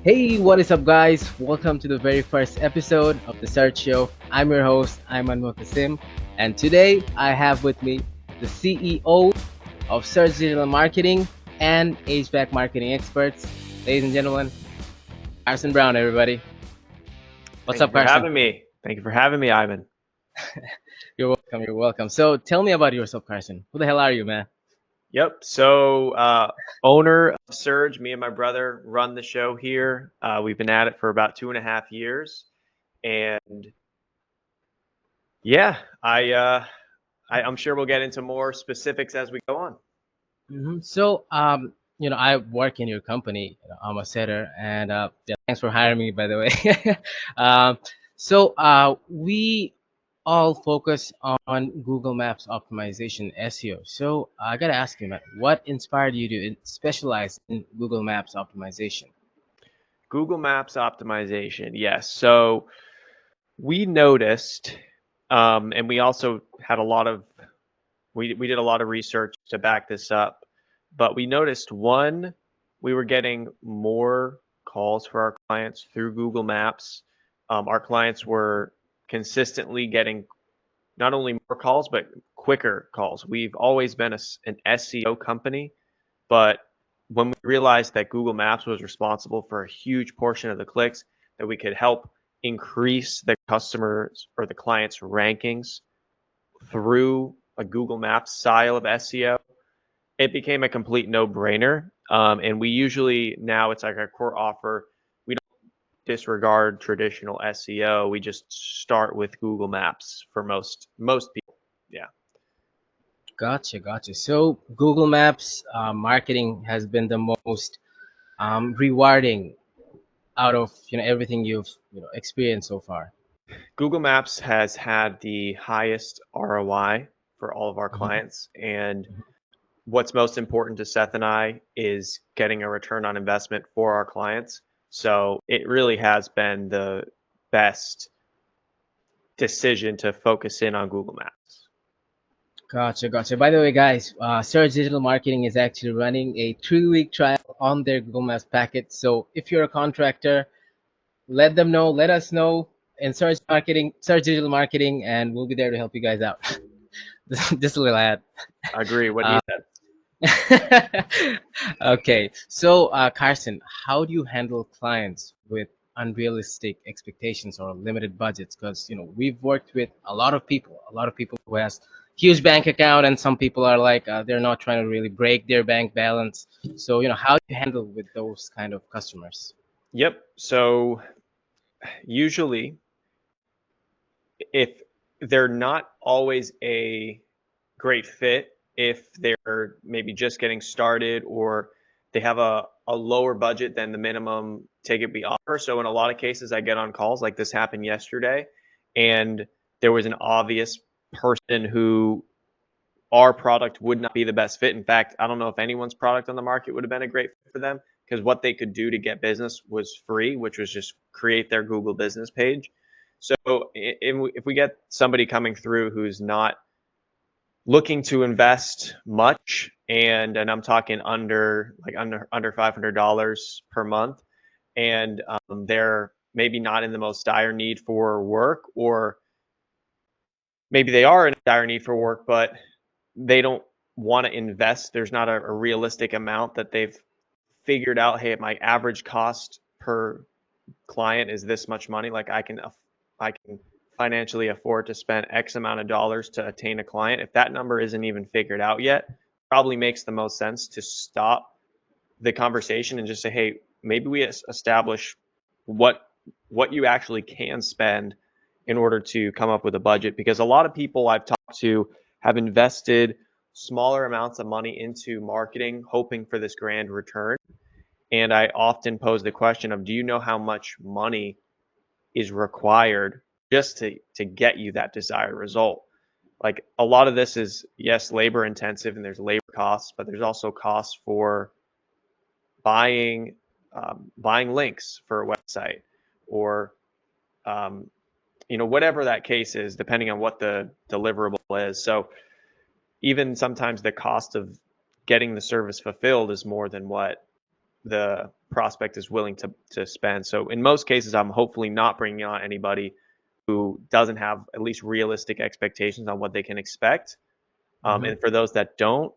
Hey, what is up, guys? Welcome to the very first episode of the Search Show. I'm your host, Ayman, and today I have with me the CEO of Search Digital Marketing and HVAC marketing experts. Ladies and gentlemen, Carson Brown, everybody. What's Thank you up, for Carson? having me. Thank you for having me, Ivan. You're welcome. You're welcome. So, tell me about yourself, Carson. Who the hell are you, man? Yep. So, owner of Surge, me and my brother run the show here. We've been at it for about 2.5 years, and yeah, I'm sure we'll get into more specifics as we go on. So, I work in your company. I'm a setter, and yeah, thanks for hiring me, by the way. um, we all focus on Google Maps optimization SEO. So I gotta ask you, man, what inspired you to specialize in Google Maps optimization? Google Maps optimization, yes. So we noticed, and we also had a lot of we did a lot of research to back this up, but we noticed one, we were getting more calls for our clients through Google Maps. Our clients were consistently getting not only more calls, but quicker calls. We've always been an SEO company, but when we realized that Google Maps was responsible for a huge portion of the clicks, that we could help increase the customers or the clients' rankings through a Google Maps style of SEO, it became a complete no-brainer. And we usually now it's like our core offer. We don't disregard traditional SEO. We just start with Google Maps for most people. Yeah. Gotcha, gotcha. So Google Maps marketing has been the most rewarding out of everything you've experienced so far. Google Maps has had the highest ROI for all of our Mhm. clients. And what's most important to Seth and I is getting a return on investment for our clients. So it really has been the best decision to focus in on Google Maps. Gotcha, gotcha. By the way, guys, Surge Digital Marketing is actually running a 3-week trial on their Google Maps package. So if you're a contractor, let them know, let us know in Surge Digital Marketing, and we'll be there to help you guys out. Just a little ad. I agree. What he Uh, said. okay, so Carson, how do you handle clients with unrealistic expectations or limited budgets? Because we've worked with a lot of people who has huge bank account, and some people are like they're not trying to really break their bank balance. So how do you handle with those kind of customers? Yep. So usually, if they're not always a great fit, if they're maybe just getting started or they have a lower budget than the minimum ticket we offer. So in a lot of cases, I get on calls like this happened yesterday, and there was an obvious person who our product would not be the best fit. In fact, I don't know if anyone's product on the market would have been a great fit for them because what they could do to get business was free, which was just create their Google business page. So if we get somebody coming through who's not looking to invest much, and I'm talking under $500 per month, and they're maybe not in the most dire need for work, or maybe they are in dire need for work, but they don't want to invest. There's not a realistic amount that they've figured out. Hey, my average cost per client is this much money. Like I can financially afford to spend X amount of dollars to attain a client. If that number isn't even figured out yet, probably makes the most sense to stop the conversation and just say, hey, maybe we establish what what you actually can spend in order to come up with a budget, because a lot of people I've talked to have invested smaller amounts of money into marketing hoping for this grand return. And I often pose the question of, do you know how much money is required just to get you that desired result? Like a lot of this is, yes, labor intensive and there's labor costs, but there's also costs for buying buying links for a website, or um, whatever that case is, depending on what the deliverable is. So even sometimes the cost of getting the service fulfilled is more than what the prospect is willing to spend. So in most cases, I'm hopefully not bringing on anybody who doesn't have at least realistic expectations on what they can expect. Hmm. And for those that don't,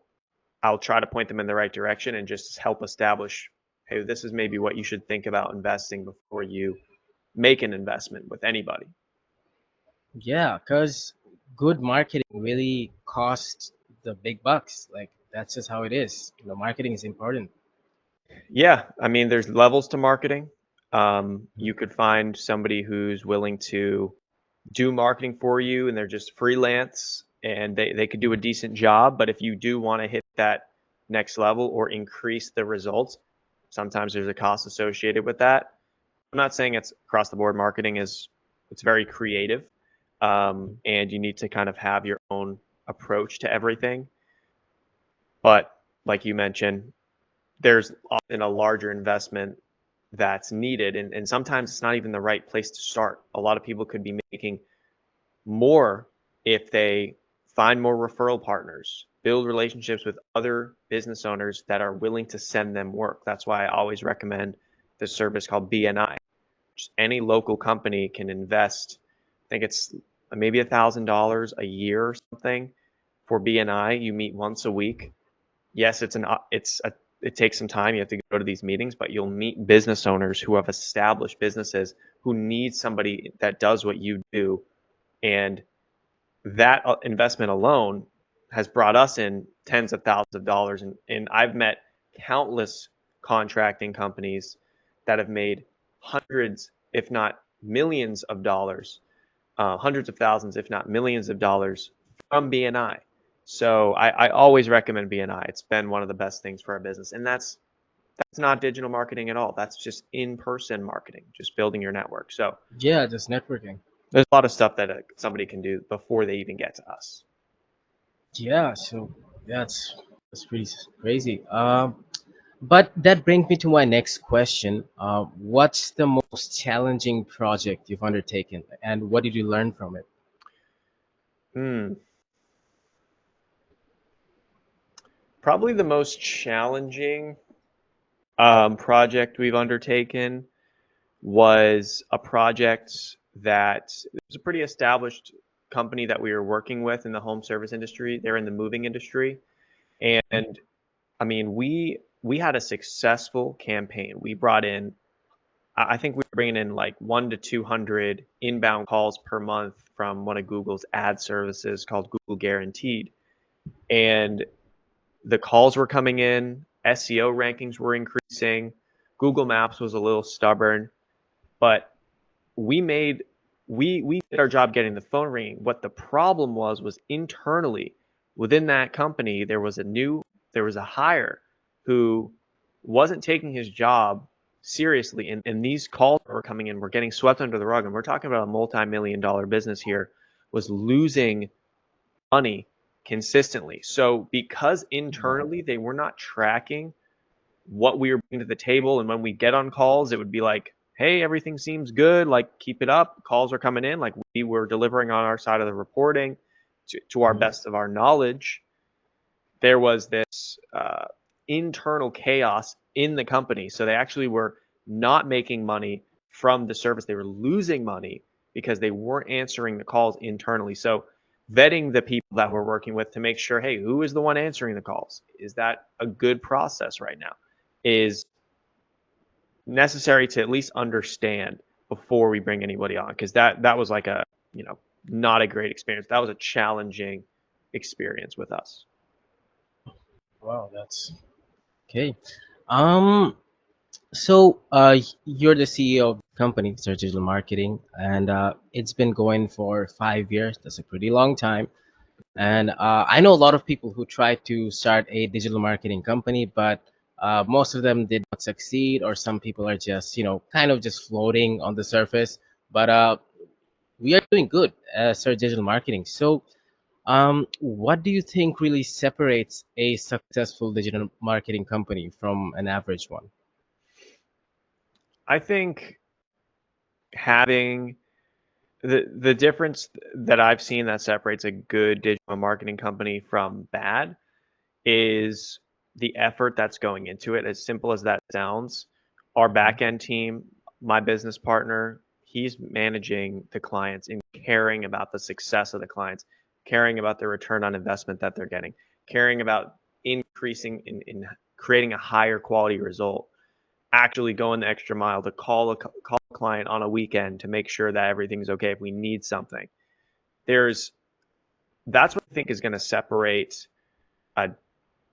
I'll try to point them in the right direction and just help establish, hey, this is maybe what you should think about investing before you make an investment with anybody. Yeah, because good marketing really costs the big bucks. Like that's just how it is. Marketing is important. Yeah, I mean, there's levels to marketing. You could find somebody who's willing to do marketing for you and they're just freelance and they could do a decent job. But if you do want to hit that next level or increase the results, sometimes there's a cost associated with that. I'm not saying it's across the board. Marketing is it's very creative, and you need to kind of have your own approach to everything. But like you mentioned, there's often a larger investment that's needed, and sometimes it's not even the right place to start. A lot of people could be making more if they find more referral partners, build relationships with other business owners that are willing to send them work. That's why I always recommend this service called BNI. Just any local company can invest, I think it's maybe $1,000 a year or something for BNI. You meet once a week. Yes, it takes some time. You have to go to these meetings, but you'll meet business owners who have established businesses who need somebody that does what you do, and that investment alone has brought us in tens of thousands of dollars. And I've met countless contracting companies that have made hundreds, if not millions of dollars, hundreds of thousands, if not millions of dollars from BNI. So I always recommend BNI. It's been one of the best things for our business. And that's not digital marketing at all. That's just in-person marketing, just building your network. So Yeah, just networking. there's a lot of stuff that somebody can do before they even get to us. Yeah, so that's pretty crazy. But that brings me to my next question. What's the most challenging project you've undertaken, and what did you learn from it? Hmm. Probably the most challenging project we've undertaken was a project that it was a pretty established company that we were working with in the home service industry. They're in the moving industry, and I mean we had a successful campaign. We brought in, I think we were bringing in like 1 to 200 inbound calls per month from one of Google's ad services called Google Guaranteed, and the calls were coming in, SEO rankings were increasing, Google Maps was a little stubborn, but we made we did our job getting the phone ringing. What the problem was internally within that company there was a hire who wasn't taking his job seriously, and these calls that were coming in were getting swept under the rug, and we're talking about a multi-million dollar business here was losing money consistently. So because Wow. internally they were not tracking what we were bringing to the table, and when we get on calls, it would be like, "Hey, everything seems good. Like, keep it up. Calls are coming in. Like, we were delivering on our side of the reporting to our Mhm. best of our knowledge." There was this internal chaos in the company, so they actually were not making money from the service. They were losing money because they weren't answering the calls internally. So vetting the people that we're working with to make sure, hey, who is the one answering the calls? Is that a good process right now? Is necessary to at least understand before we bring anybody on, because that was like a, you know, not a great experience. That was a challenging experience with us. Wow, that's okay. Um, so you're the CEO of the company, Search Digital Marketing, and it's been going for 5 years. That's a pretty long time. And I know a lot of people who try to start a digital marketing company, but most of them did not succeed, or some people are just, kind of just floating on the surface. But we are doing good as our digital marketing. So, what do you think really separates a successful digital marketing company from an average one? I think having the difference that I've seen that separates a good digital marketing company from bad is the effort that's going into it, as simple as that sounds. Our back end team, my business partner, he's managing the clients and caring about the success of the clients, caring about the return on investment that they're getting, caring about increasing in creating a higher quality result, actually going the extra mile to call a client on a weekend to make sure that everything's okay if we need something. There's That's what I think is going to separate a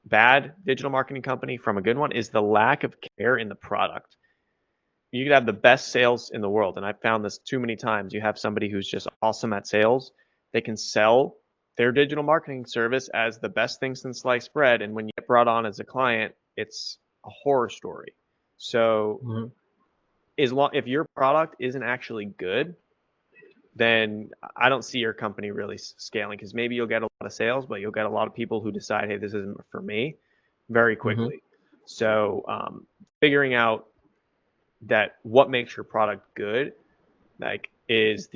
bad digital marketing company from a good one, is the lack of care in the product. You could have the best sales in the world, and I've found this too many times. You have somebody who's just awesome at sales. They can sell their digital marketing service as the best thing since sliced bread, and when you get brought on as a client, it's a horror story. So Mhm. if your product isn't actually good, then I don't see your company really scaling, because maybe you'll get a lot of sales, but you'll get a lot of people who decide, hey, this isn't for me, very Mhm. quickly. So figuring out that what makes your product good, like, is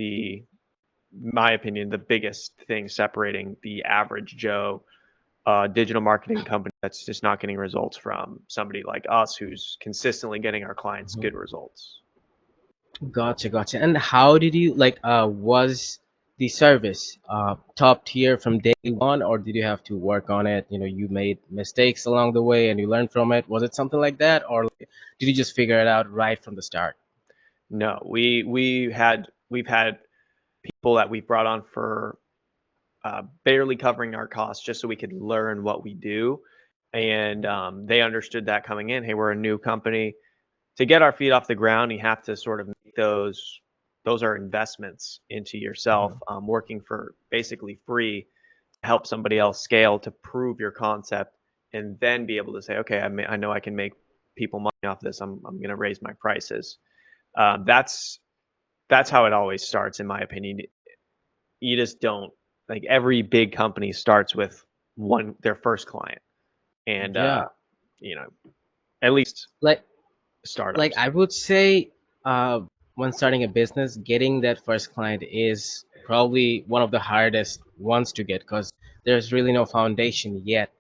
my opinion, the biggest thing separating the average Joe digital marketing company that's just not getting results from somebody like us who's consistently getting our clients Mhm. good results. Gotcha, gotcha. And how did you like was the service top tier from day one, or did you have to work on it? You know, you made mistakes along the way and you learned from it. Was it something like that, or like, did you just figure it out right from the start? No, we've had people that we've brought on for barely covering our costs just so we could learn what we do. And they understood that coming in. Hey, we're a new company. To get our feet off the ground, you have to sort of make those. Those are investments into yourself, Mhm. working for basically free to help somebody else scale to prove your concept, and then be able to say, okay, I know I can make people money off this. I'm going to raise my prices. That's how it always starts, in my opinion. You just don't, like, every big company starts with one their first client, and Yeah, you know, at least like startups. I would say, uh, when starting a business, getting that first client is probably one of the hardest ones to get because there's really no foundation yet.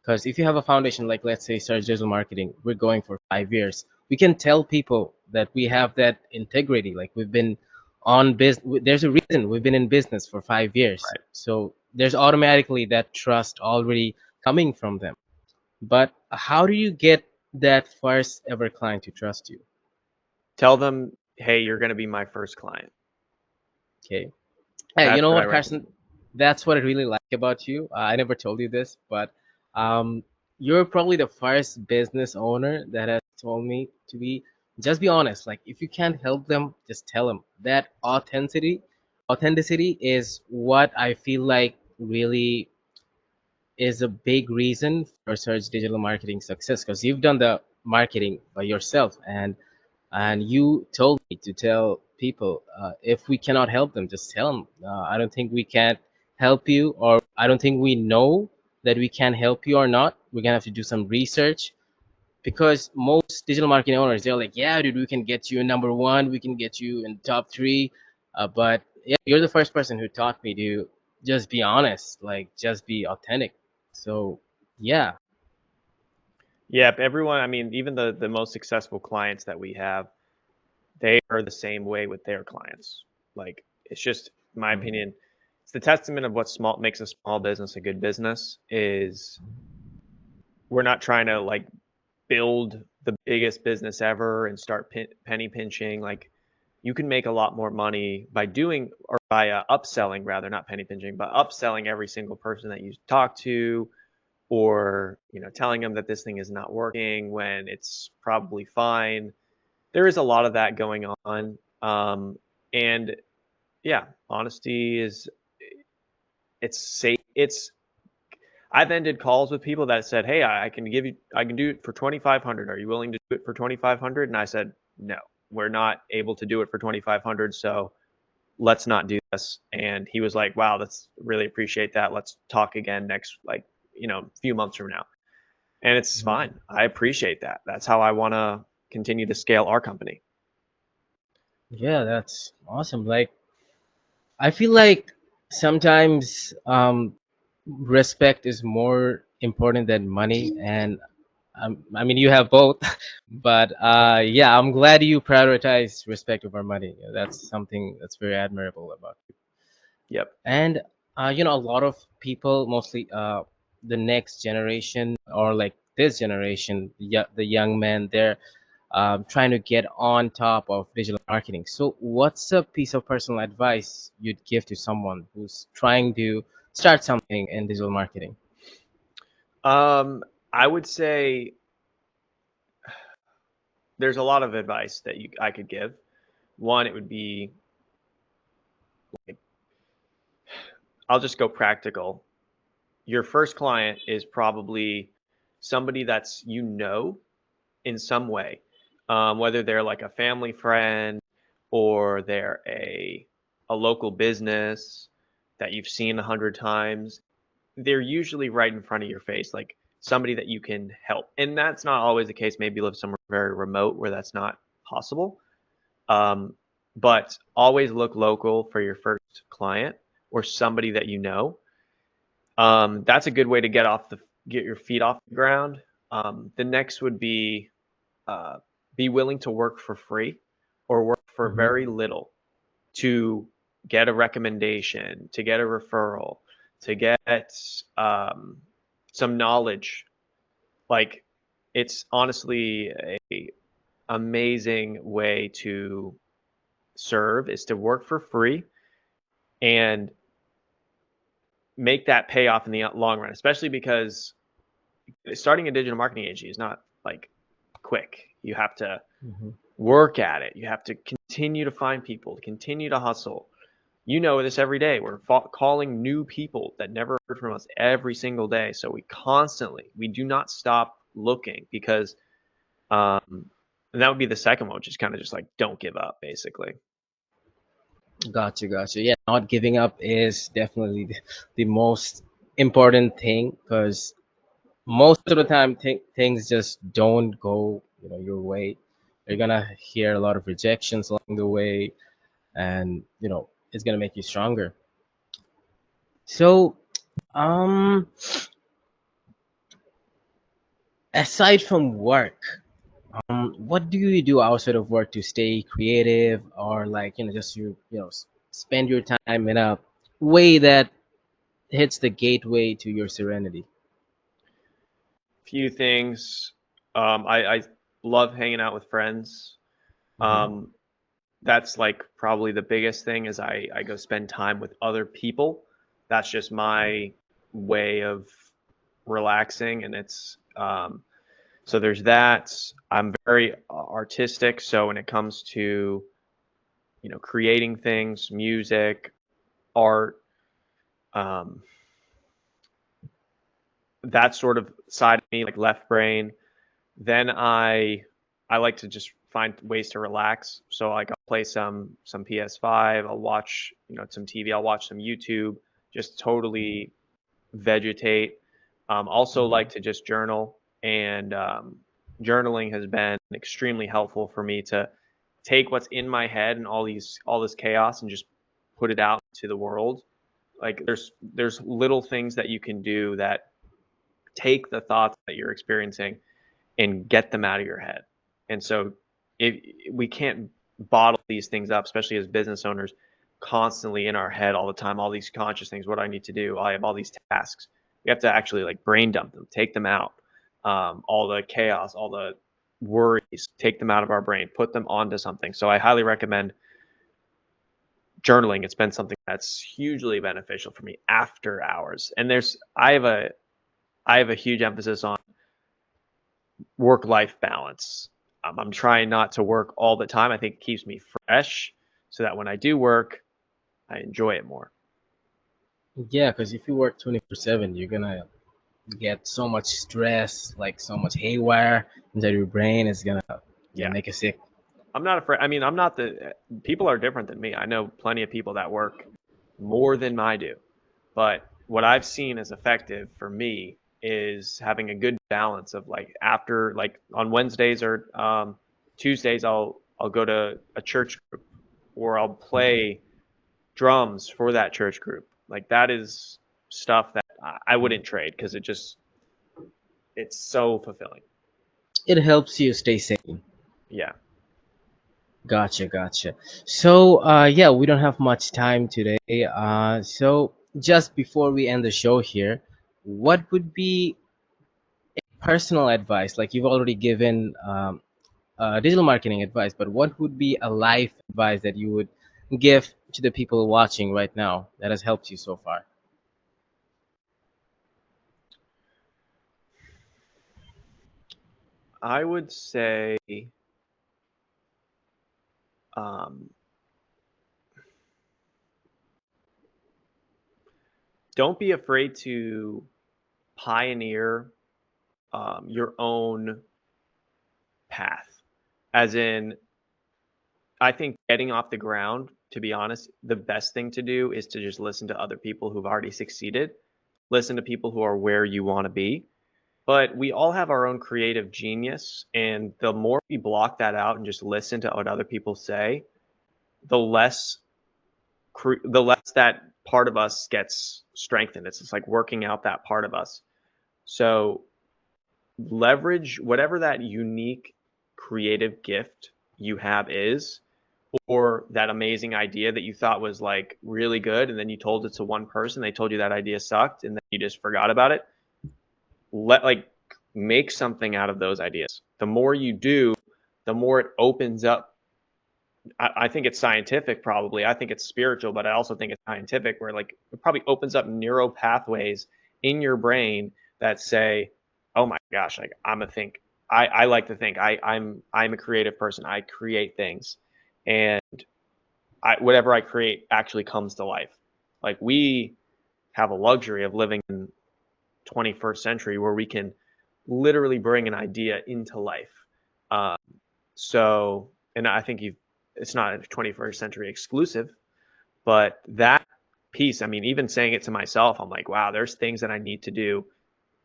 Because if you have a foundation, like let's say search digital marketing, we're going for 5 years. We can tell people that we have that integrity. Like we've been on business. There's a reason we've been in business for 5 years. Right. So there's automatically that trust already coming from them. But how do you get that first ever client to trust you? Tell them, hey, you're going to be my first client. Okay. Hey, you That's know what I what, recommend. Carson? That's what I really like about you. I never told you this, but um, you're probably the first business owner that has told me to just be honest. Like, if you can't help them, just tell them. That authenticity is what I feel like really is a big reason for search digital marketing success because you've done the marketing by yourself and you told me to tell people if we cannot help them just tell them I don't think we can help you or I don't think we know that we can help you or not. We're gonna have to do some research because most digital marketing owners they're like yeah dude we can get you in number one, we can get you in top three, but yeah you're the first person who taught me to just be honest, like just be authentic. So yeah. Yeah, everyone. I mean, even the most successful clients that we have, they are the same way with their clients. Like, it's just, in my Mhm. opinion, it's the testament of what small makes a small business a good business. Is we're not trying to, like, build the biggest business ever and start penny pinching. Like, you can make a lot more money by doing, or by upselling, rather, not penny pinching, but upselling every single person that you talk to, or telling them that this thing is not working when it's probably fine. There is a lot of that going on, and yeah, honesty is, it's safe. It's I've ended calls with people that said, "Hey, I can do it for 2,500. Are you willing to do it for 2,500?" And I said, "No, we're not able to do it for 2,500. So let's not do this." And he was like, "Wow, that's really appreciate that. Let's talk again next, like, few months from now." And it's Mhm. fine. I appreciate that. That's how I want to continue to scale our company. Yeah, that's awesome. Like I feel like sometimes respect is more important than money, and I mean, you have both, but yeah, I'm glad you prioritize respect over money. That's something that's very admirable about you. Yep. And a lot of people, mostly the next generation or like this generation, the young men, they're trying to get on top of digital marketing. So, what's a piece of personal advice you'd give to someone who's trying to start something in digital marketing? Um, I would say there's a lot of advice that I could give. One, it would be, I'll just go practical. Your first client is probably somebody that's in some way, whether they're like a family friend or they're a local business that you've seen 100 times. They're usually right in front of your face, like somebody that you can help. And that's not always the case. Maybe you live somewhere very remote where that's not possible. Um, but always look local for your first client or somebody that you know. That's a good way to get your feet off the ground. The next would uh, be willing to work for free or work for Hmm. very little to get a recommendation, to get a referral, to get um, some knowledge. Like it's honestly a amazing way to serve is to work for free and make that pay off in the long run, especially because starting a digital marketing agency is not like quick. You have to Hmm. work at it. You have to continue to find people, continue to hustle. You know this every day. We're calling new people that never heard from us every single day. So we do not stop looking because, and that would be the second one, which is kind of just like, don't give up, basically. Gotcha, gotcha. Yeah, not giving up is definitely the most important thing, because most of the time things just don't go your way. You're gonna hear a lot of rejections along the way, and it's gonna make you stronger. So, um aside from work, what do you do outside of work to stay creative, or like just spend your time in a way that hits the gateway to your serenity? Few things. I love hanging out with friends. Hmm. Um, that's like probably the biggest thing is I go spend time with other people. That's just my way of relaxing, and it's so there's that. I'm very artistic, so when it comes to creating things, music, art, um, that sort of side of me, like left brain. Then I like to just find ways to relax. So like I'll play some PS5. I'll watch some TV. I'll watch some YouTube. Just totally vegetate. Also Hmm. like to just journal, and journaling has been extremely helpful for me to take what's in my head and all this chaos and just put it out to the world. Like there's little things that you can do that take the thoughts that you're experiencing and get them out of your head. And so if we can't bottle these things up, especially as business owners, constantly in our head all the time, all these conscious things, what do I need to do? I have all these tasks. We have to actually like brain dump them, take them out. All the chaos, all the worries, take them out of our brain, put them onto something. So I highly recommend journaling. It's been something that's hugely beneficial for me after hours. And I have a huge emphasis on work life balance. I'm trying not to work all the time. I think it keeps me fresh so that when I do work, I enjoy it more. Yeah, because if you work 24/7, you're gonna get so much stress, like so much haywire inside your brain. It's gonna Yeah. make you sick. I'm not afraid. I mean, I'm not the people are different than me. I know plenty of people that work more than I do. But what I've seen as effective for me is having a good balance of like after like on Wednesdays or Tuesdays I'll go to a church group or I'll play drums for that church group. Like that is stuff that I wouldn't trade because it just it's so fulfilling. It helps you stay sane. Yeah. Gotcha, gotcha. So, yeah, we don't have much time today. So just before we end the show here, what would be personal advice? Like you've already given digital marketing advice, but what would be a life advice that you would give to the people watching right now that has helped you so far? I would say um, don't be afraid to pioneer your own path. As in, I think getting off the ground, to be honest, the best thing to do is to just listen to other people who've already succeeded. Listen to people who are where you want to be. But we all have our own creative genius. And the more we block that out and just listen to what other people say, the less the less that part of us gets strengthened. It's just like working out that part of us. So leverage whatever that unique creative gift you have is, or that amazing idea that you thought was like really good and then you told it to one person, they told you that idea sucked and then you just forgot about it. Let like make something out of those ideas. The more you do, the more it opens up. I think it's scientific, probably. I think it's spiritual, but I also think it's scientific, where like it probably opens up neural pathways in your brain that say, "Oh my gosh, like I'm a think. I like to think. I'm a creative person. I create things, and whatever I create actually comes to life." Like we have a luxury of living in 21st century where we can literally bring an idea into life. Um, so, and I think it's not a 21st century exclusive, but that piece, I mean, even saying it to myself, I'm like, wow, there's things that I need to do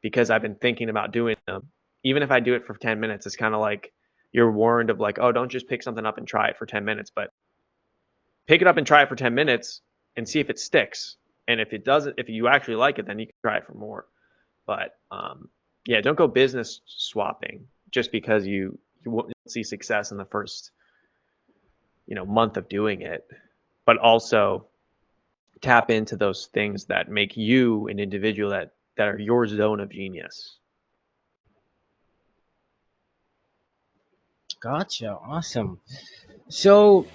because I've been thinking about doing them. Even if I do it for 10 minutes, it's kind of like you're warned of like, oh, don't just pick something up and try it for 10 minutes, but pick it up and try it for 10 minutes and see if it sticks. And if it doesn't, if you actually like it, then you can try it for more. But yeah, don't go business swapping just because you won't see success in the first month of doing it. But also tap into those things that make you an individual that are your zone of genius. Gotcha. Awesome. So,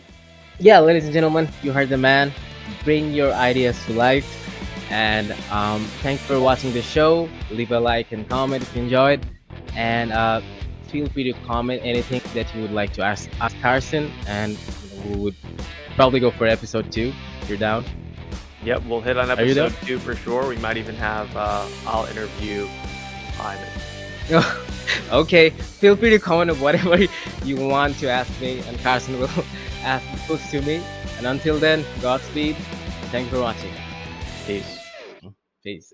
yeah, ladies and gentlemen, you heard the man. Bring your ideas to life. And thanks for watching the show. Leave a like and comment if you enjoyed. And feel free to comment anything that you would like to ask Carson. And we would probably go for episode 2 if you're down. Yep, we'll hit on Are you episode down? 2 for sure. We might even have I'll interview Ayman. Okay, feel free to comment on whatever you want to ask me, and Carson will ask those to me. And until then, Godspeed. Thanks for watching. Peace. Peace.